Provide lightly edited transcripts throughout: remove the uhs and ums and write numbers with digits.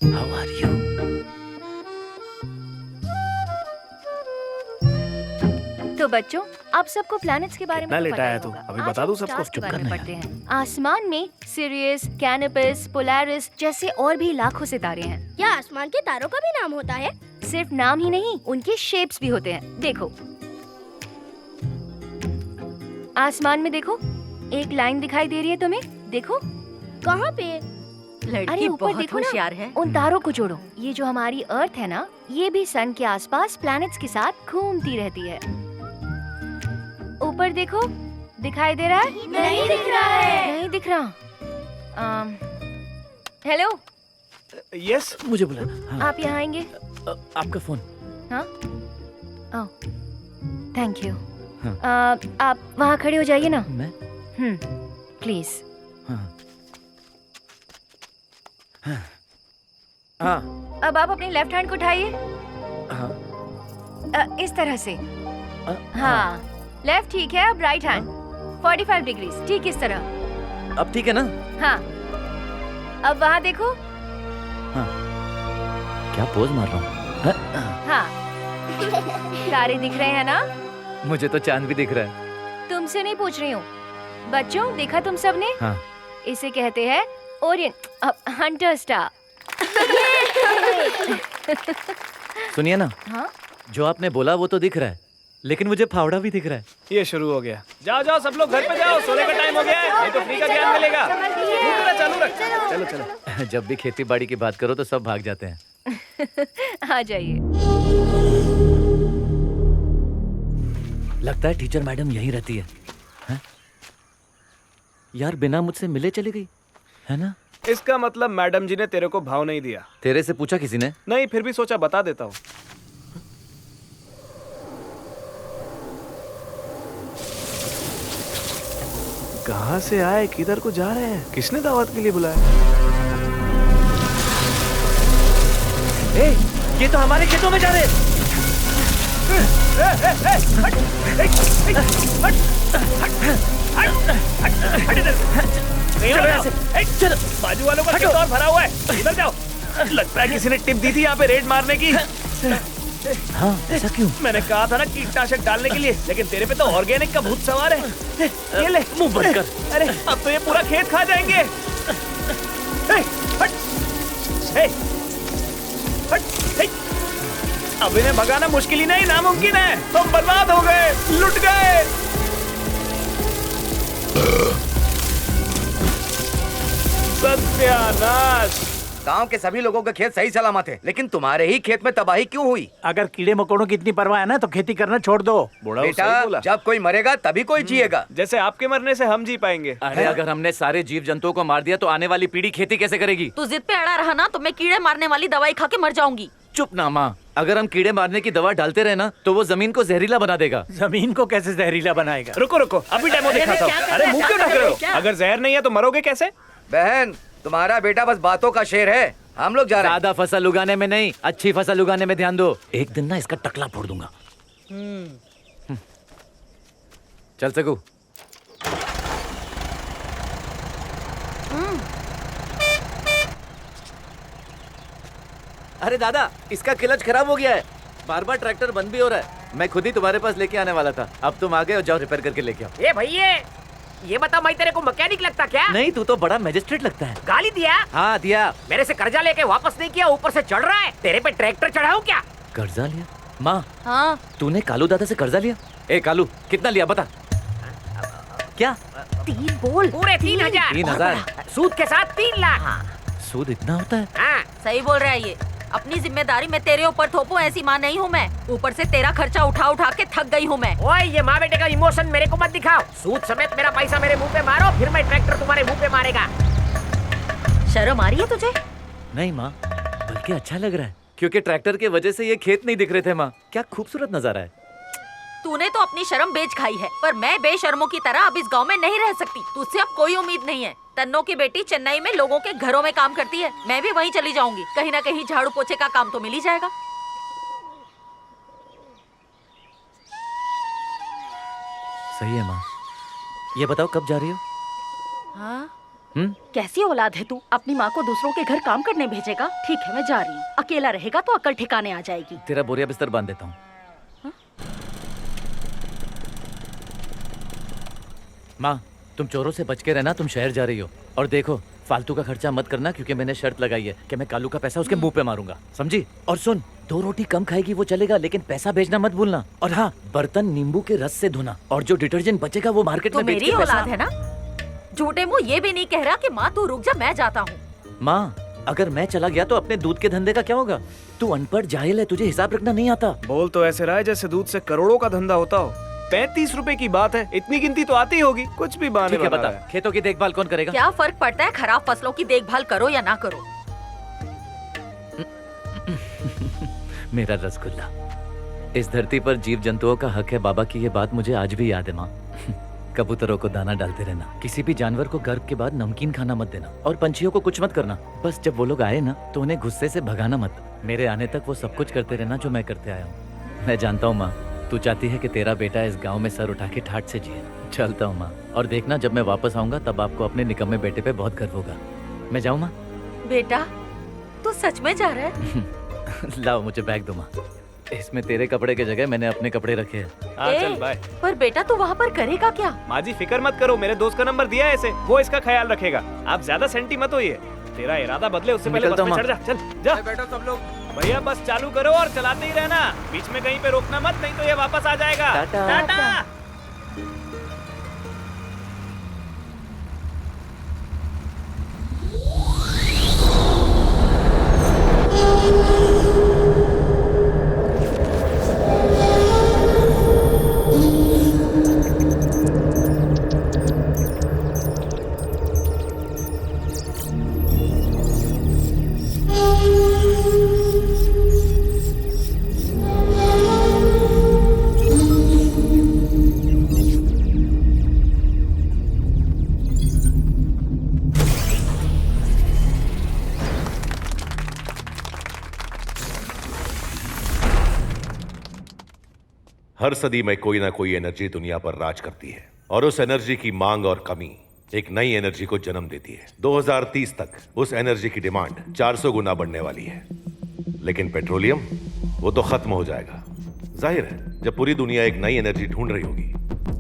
How are you? तो बच्चों, आप सबको प्लैनेट्स के बारे में कितना तो लेटा पता ही है तू? होगा। अभी आज बता हम दूं सबको? स्टार्स के चुप बारे में करना पढ़ते हैं। आसमान में सिरियस, कैनोपस, पोलारिस जैसे और भी लाखों सितारे हैं। क्या आसमान के तारों का भी नाम होता है? सिर्फ नाम ही नहीं, उनके शेप्स भी होते हैं। देखो, आसमान में देखो, एक लाइन दिखाई दे रही है तुम्हें? देखो, कहाँ पे? अरे लड़की ऊपर बहुत देखो ना, होशियार है। उन तारों को जोड़ो। ये जो हमारी अर्थ है ना, ये भी सन के आसपास प्लैनेट्स के साथ घूमती रहती है। ऊपर देखो, दिखाई दे रहा है? नहीं दिख रहा है। नहीं दिख रहा। हेलो, यस, मुझे बुला। हाँ, आप यहाँ आएंगे? आपका फोन। हाँ, ओह, थैंक यू। हाँ। आप वहाँ खड़े हो जाइए ना। मैं? प्लीज। हाँ। हाँ। अब आप अपनी लेफ्ट हैंड को उठाइए। हाँ। इस तरह से। हाँ। हाँ, लेफ्ट ठीक है। अब राइट हैंड 45 डिग्रीज, ठीक इस तरह। अब ठीक है ना? हाँ, अब वहाँ देखो। क्या पोज मार रहा हूँ? हाँ, तारे दिख रहे हैं ना? मुझे तो चांद भी दिख रहा है। तुमसे नहीं पूछ रही हूँ। बच्चों, देखा तुम सबने? हाँ। इसे कहते हैं ओरियंट हंटर स्टार। सुनिए ना, हाँ? जो आपने बोला वो तो दिख रहा है, लेकिन मुझे फावड़ा भी दिख रहा है। ये शुरू हो गया। जाओ जाओ सब लोग घर पे जाओ, सोने का टाइम हो गया है, नहीं तो फ्री का ज्ञान मिलेगा। पूरा चालू रख। चलो चलो। जब भी खेती बाड़ी की बात करो तो सब भाग जाते हैं। आ जाइए। लगता है टीचर मैडम यहीं रहती है, हैं? यार बिना मुझसे मिले चली गई, है ना? इसका मतलब मैडम जी ने तेरे को भाव नहीं दिया। तेरे से पूछा किसी ने? नहीं, फिर भी सोचा बता देता हूँ। कहाँ से आए, किधर को जा रहे हैं, किसने दावत के लिए बुलाया? ए, ये तो हमारे खेतों में जा रहे हैं। चलो, बाजू वालों का खेत और भरा हुआ है, इधर जाओ। लगता है किसी ने टिप दी थी यहाँ पे रेड मारने की। हाँ, ऐसा क्यों? मैंने कहा था ना कीटनाशक डालने के लिए, लेकिन तेरे पे तो ऑर्गेनिक का भूत सवार है। ये ले, मुंह बंद कर। अरे अब तो ये पूरा खेत खा जाएंगे। हे, हट, हे, हट, हे। अब इन्हें भगाना मुश्किल ही नहीं, नामुमकिन है। हम बर्बाद हो गए, लुट गए। सत्यानाश। गांव के सभी लोगों के खेत सही सलामत है, लेकिन तुम्हारे ही खेत में तबाही क्यों हुई? अगर कीड़े मकोड़ों की इतनी परवाह है ना, तो खेती करना छोड़ दो। बुढ़ा सही बेटा, बोला। जब कोई मरेगा तभी कोई जिएगा। जैसे आपके मरने से हम जी पाएंगे। अरे अगर हमने सारे जीव जंतुओं को मार दिया तो आने वाली पीढ़ी खेती कैसे करेगी? तू जिद पे अड़ा रहा ना, तो मैं कीड़े मारने वाली दवाई खा के मर जाऊंगी। चुप ना माँ, अगर हम कीड़े मारने की दवा डालते रहे ना तो वो जमीन को जहरीला बना देगा। जमीन को कैसे जहरीला बनाएगा? रुको रुको, अभी डेमो दिखाता हूँ। अरे मुंह क्यों ढक रहे हो? अगर जहर नहीं है तो मरोगे कैसे? बहन, तुम्हारा बेटा बस बातों का शेर है। हम लोग जा रहे हैं। ज्यादा फसल उगाने में नहीं, अच्छी फसल उगाने में ध्यान दो। एक दिन ना इसका टकला फोड़ दूंगा। चल सकू। अरे दादा, इसका क्लच खराब हो गया है, बार बार ट्रैक्टर बंद भी हो रहा है। मैं खुद ही तुम्हारे पास लेके आने वाला था, अब तुम आ गए और जाओ रिपेयर करके लेके आओ। ए भैया, ये बता, मैं तेरे को मैकेनिक लगता क्या? नहीं, तू तो बड़ा मैजिस्ट्रेट लगता है। गाली दिया? हाँ दिया। मेरे से कर्जा लेके वापस नहीं किया, ऊपर से चढ़ रहा है। तेरे पे ट्रैक्टर चढ़ाऊं क्या? कर्जा लिया? माँ, हाँ, तूने कालू दादा से कर्जा लिया? ए कालू, कितना लिया बता। क्या? 3 बोल। पूरे 3,000। 3,000? सूद के साथ 3 लाख। सूद इतना होता है? हाँ, सही बोल रहा है ये। अपनी जिम्मेदारी मैं तेरे ऊपर थोपूं, ऐसी माँ नहीं हूँ मैं। ऊपर से तेरा खर्चा उठा उठा के थक गई हूँ मैं। ओए, ये माँ बेटे का इमोशन मेरे को मत दिखाओ। सूद समेत मेरा पैसा मेरे मुंह पे मारो, फिर मैं ट्रैक्टर तुम्हारे मुंह पे मारेगा। शर्म आ रही है तुझे? नहीं माँ, बल्कि अच्छा लग रहा है, क्योंकि ट्रैक्टर के वजह से ये खेत नहीं दिख रहे थे। माँ, क्या खूबसूरत नजारा है। तूने तो अपनी शर्म बेच खाई है, पर मैं बेशर्मों की तरह अब इस गांव में नहीं रह सकती। तुझसे अब कोई उम्मीद नहीं है। तन्नो की बेटी चेन्नई में लोगों के घरों में काम करती है, मैं भी वहीं चली जाऊंगी। कहीं ना कहीं झाड़ू पोछे का काम तो मिल ही जाएगा। सही है माँ। ये बताओ कब जा रही हो? हाँ, कैसी औलाद है तू? अपनी माँ को दूसरों के घर काम करने भेजेगा? ठीक है, मैं जा रही हूँ। अकेला रहेगा तो अकल ठिकाने आ जाएगी। तेरा बोरिया बिस्तर बांध देता हूँ। माँ, तुम चोरों से बच के रहना, तुम शहर जा रही हो। और देखो, फालतू का खर्चा मत करना, क्योंकि मैंने शर्त लगाई है कि मैं कालू का पैसा उसके मुंह पे मारूंगा, समझी? और सुन, 2 रोटी कम खाएगी वो चलेगा, लेकिन पैसा भेजना मत भूलना। और हाँ, बर्तन नींबू के रस से धोना, और जो डिटर्जेंट बचेगा वो मार्केट तो में बेच मेरी के पैसा। औलाद है ना? झूठे मुंह ये भी नहीं कह रहा कि माँ तू रुक जा, मैं जाता हूँ। माँ, अगर मैं चला गया तो अपने दूध के धंधे का क्या होगा? तू अनपढ़ जाहिल है, तुझे हिसाब रखना नहीं आता। बोल तो ऐसे रहा है जैसे दूध से करोड़ों का धंधा होता हो। 35 रुपए की बात है, इतनी गिनती तो आती होगी। कुछ भी बहाने ठीक है, बना बता, रहा है। खेतों की देखभाल कौन करेगा? क्या फर्क पड़ता है खराब फसलों की देखभाल करो या ना करो? मेरा रसगुल्ला। इस धरती पर जीव जंतुओं का हक है बाबा की, ये बात मुझे आज भी याद है माँ। कबूतरों को दाना डालते रहना, किसी भी जानवर को गर्भ के बाद नमकीन खाना मत देना, और पंछियों को कुछ मत करना। बस जब वो लोग आए ना तो उन्हें गुस्से से भगाना मत। मेरे आने तक वो सब कुछ करते रहना जो मैं करते आया हूँ। मैं जानता हूँ माँ, तू चाहती है कि तेरा बेटा इस गांव में सर उठा के ठाठ से जिए। चलता हूँ माँ, और देखना जब मैं वापस आऊंगा तब आपको अपने निकम्मे बेटे पे बहुत गर्व होगा। मैं जाऊँ माँ? बेटा, तू सच में जा रहा है? लाओ मुझे बैग दो माँ, इसमें तेरे कपड़े की जगह मैंने अपने कपड़े रखे हैं। हाँ ए, चल बाय। पर बेटा तू वहाँ पर करेगा क्या? माँ जी फिक्र मत करो, मेरे दोस्त का नंबर दिया है इसे, वो इसका ख्याल रखेगा। आप ज्यादा सेंटी मत होइए। तेरा इरादा बदले उससे पहले बस निकलता में हूँ चढ़ जा। चल जा बैठो सब लोग। भैया बस चालू करो और चलाते ही रहना, बीच में कहीं पे रोकना मत, नहीं तो ये वापस आ जाएगा। टाटा। टाटा। हर सदी में कोई ना कोई एनर्जी दुनिया पर राज करती है, और उस एनर्जी की मांग और कमी एक नई एनर्जी को जन्म देती है। 2030 तक उस एनर्जी की डिमांड 400 गुना बढ़ने वाली है। लेकिन पेट्रोलियम, वो तो खत्म हो जाएगा। जाहिर है, जब पूरी दुनिया एक नई एनर्जी ढूंढ रही होगी,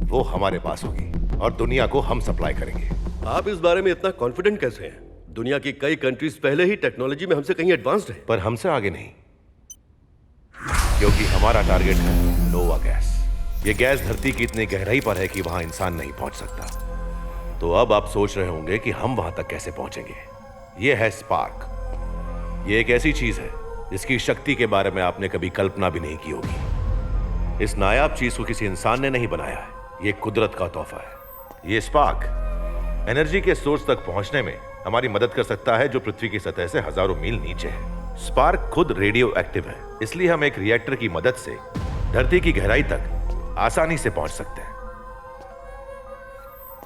वो हमारे पास होगी और दुनिया को हम सप्लाई करेंगे। आप इस बारे में इतना कॉन्फिडेंट कैसे हैं? दुनिया की कई कंट्रीज पहले ही टेक्नोलॉजी में हमसे कहीं एडवांस्ड है। पर हमसे आगे नहीं, क्योंकि हमारा टारगेट है नोवा गैस। ये गैस धरती की इतनी गहराई पर है कि वहां इंसान नहीं पहुंच सकता। तो अब आप सोच रहे होंगे कि हम वहां तक कैसे पहुंचेंगे। ये है स्पार्क। ये एक ऐसी चीज है जिसकी शक्ति के बारे में आपने कभी कल्पना भी नहीं की होगी। इस नायाब चीज को किसी इंसान ने नहीं बनाया है, ये कुदरत का तोहफा है। ये स्पार्क एनर्जी के सोर्स तक पहुंचने में हमारी मदद कर सकता है, जो पृथ्वी की सतह से हजारों मील नीचे है। स्पार्क खुद रेडियो एक्टिव है, इसलिए हम एक रिएक्टर की मदद से धरती की गहराई तक आसानी से पहुंच सकते हैं।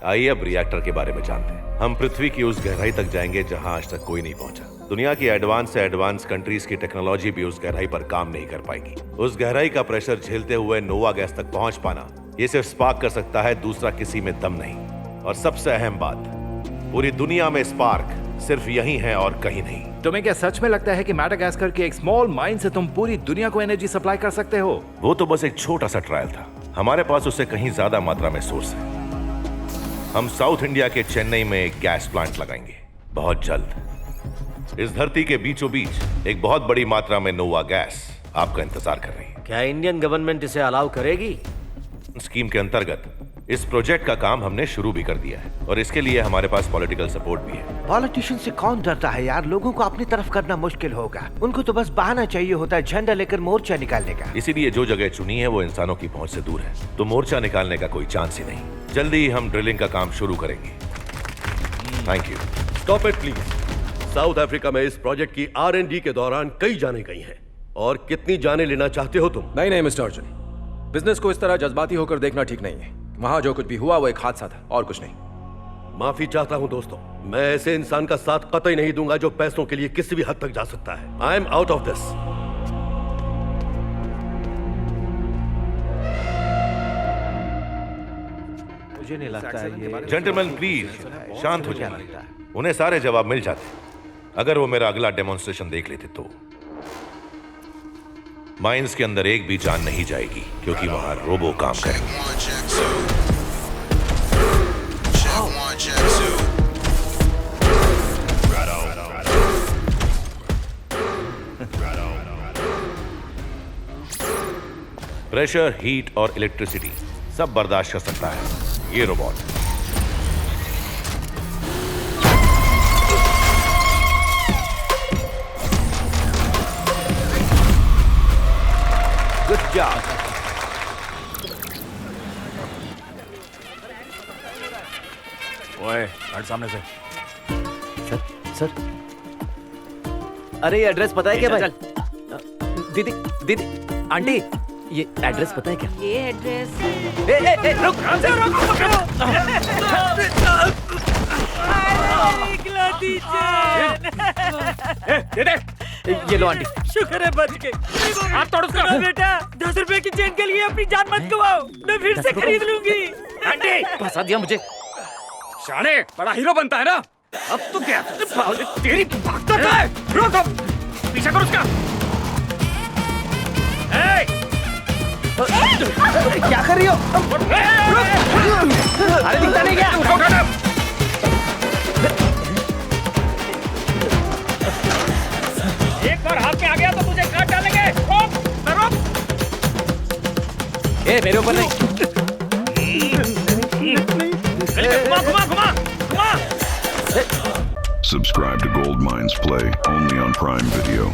आइए अब रिएक्टर के बारे में जानते हैं। हम पृथ्वी की उस गहराई तक जाएंगे जहां आज तक कोई नहीं पहुंचा। दुनिया की एडवांस से एडवांस कंट्रीज की टेक्नोलॉजी भी उस गहराई पर काम नहीं कर पाएगी। उस गहराई का प्रेशर झेलते हुए नोवा गैस तक पहुंच पाना, ये सिर्फ स्पार्क कर सकता है, दूसरा किसी में दम नहीं। और सबसे अहम बात, पूरी दुनिया में स्पार्क सिर्फ यही है और कहीं नहीं। तुम्हें क्या सच में लगता है कि मैडागास्कर के एक स्मॉल माइन से तुम पूरी दुनिया को एनर्जी सप्लाई कर सकते हो? वो तो बस एक छोटा सा ट्रायल था। हमारे पास उससे कहीं ज्यादा मात्रा में सोर्स है। हम साउथ इंडिया के चेन्नई में एक गैस प्लांट लगाएंगे बहुत जल्द। इस धरती के बीचों बीच एक बहुत बड़ी मात्रा में नोवा गैस आपका इंतजार कर रही है। क्या इंडियन गवर्नमेंट इसे अलाउ करेगी? स्कीम के अंतर्गत इस प्रोजेक्ट का काम हमने शुरू भी कर दिया है, और इसके लिए हमारे पास पॉलिटिकल सपोर्ट भी है। पॉलिटिशियन से कौन डरता है यार? लोगों को अपनी तरफ करना मुश्किल होगा। उनको तो बस बहाना चाहिए होता है झंडा लेकर मोर्चा निकालने का। इसीलिए जो जगह चुनी है वो इंसानों की पहुंच से दूर है, तो मोर्चा निकालने का कोई चांस ही नहीं। जल्दी ही हम ड्रिलिंग का काम शुरू करेंगे। Thank you. Stop it please. South Africa में इस प्रोजेक्ट की R&D के दौरान कई जानें गई हैं। और कितनी जानें लेना चाहते हो तुम? नहीं मिस्टर अर्जुन, बिजनेस को इस तरह जज्बाती होकर देखना ठीक नहीं है। वहां जो कुछ भी हुआ वो एक हादसा था और कुछ नहीं। माफी चाहता हूं दोस्तों, मैं ऐसे इंसान का साथ कतई नहीं दूंगा जो पैसों के लिए किसी भी हद तक जा सकता है। I am out of this. मुझे नहीं लगता ये जेंटलमैन प्लीज शांत हो जाइए। उन्हें सारे जवाब मिल जाते अगर वो मेरा अगला डेमोन्स्ट्रेशन देख लेते तो। माइंस के अंदर एक भी जान नहीं जाएगी क्योंकि वहां रोबो काम करेंगे। प्रेशर, हीट और इलेक्ट्रिसिटी सब बर्दाश्त कर सकता है ये रोबोट। Good job. ओए हट सामने से। सर अरे ये एड्रेस पता है क्या भाई? दीदी दीदी आंटी ये एड्रेस पता है क्या? ये एड्रेस रुक दे दे। ये लो आंटी। शुक्र है बच गए। आप तोड़ उसका बेटा 10 रुपए की चेन के लिए अपनी जान मत गवाओ, मैं फिर से खरीद लूंगी। आंटी फंसा दिया मुझे। शाने बड़ा हीरो बनता है ना, अब तो क्या तेरी भागता है। रुक पीछा कर उसका। क्या कर रही हो? अरे दिखता नहीं क्या? एक बार हाथ में आ गया तो तुझे काट डालेंगे। रोक। ए मेरे ऊपर नहीं। घुमा। Subscribe to Gold Mines Play only on Prime Video.